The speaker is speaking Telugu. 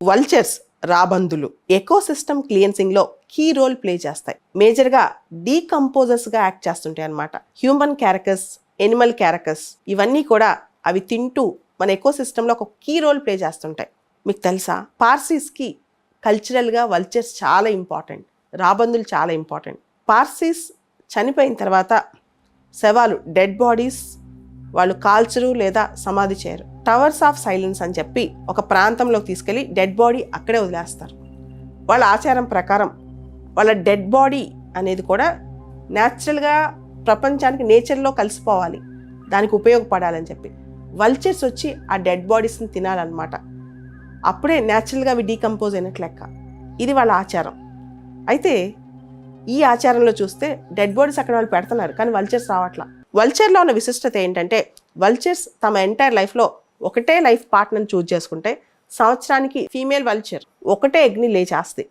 వల్చర్స్ రాబందులు ఎకోసిస్టమ్ క్లియన్సింగ్లో కీ రోల్ ప్లే చేస్తాయి. మేజర్గా డీకంపోజర్స్గా యాక్ట్ చేస్తుంటాయి అన్నమాట. హ్యూమన్ క్యారకస్, ఎనిమల్ క్యారకస్ ఇవన్నీ కూడా అవి తింటూ మన ఎకోసిస్టంలో ఒక కీ రోల్ ప్లే చేస్తుంటాయి. మీకు తెలుసా, పార్సీస్కి కల్చరల్గా వల్చర్స్ చాలా ఇంపార్టెంట్, రాబందులు చాలా ఇంపార్టెంట్. పార్సీస్ చనిపోయిన తర్వాత శవాలు, డెడ్ బాడీస్ వాళ్ళు కాల్చరు లేదా సమాధి చేయరు. టవర్స్ ఆఫ్ సైలెన్స్ అని చెప్పి ఒక ప్రాంతంలోకి తీసుకెళ్ళి డెడ్ బాడీ అక్కడే వదిలేస్తారు. వాళ్ళ ఆచారం ప్రకారం వాళ్ళ డెడ్ బాడీ అనేది కూడా న్యాచురల్గా ప్రపంచానికి నేచర్లో కలిసిపోవాలి, దానికి ఉపయోగపడాలని చెప్పి వల్చర్స్ వచ్చి ఆ డెడ్ బాడీస్ని తినాలన్నమాట. అప్పుడే న్యాచురల్గా అవి డీకంపోజ్ అయినట్లు లెక్క. ఇది వాళ్ళ ఆచారం. అయితే ఈ ఆచారంలో చూస్తే డెడ్ బాడీస్ అక్కడ వాళ్ళు పెడుతున్నారు, కానీ వల్చర్స్ రావట్లా. వల్చర్లో ఉన్న విశిష్టత ఏంటంటే వల్చర్స్ తమ ఎంటైర్ లైఫ్లో ఒకటే లైఫ్ పార్ట్నర్ని చూజ్ చేసుకుంటే సంవత్సరానికి ఫీమేల్ వల్చర్ ఒకటే ఎగ్ని లే చేస్తాయి.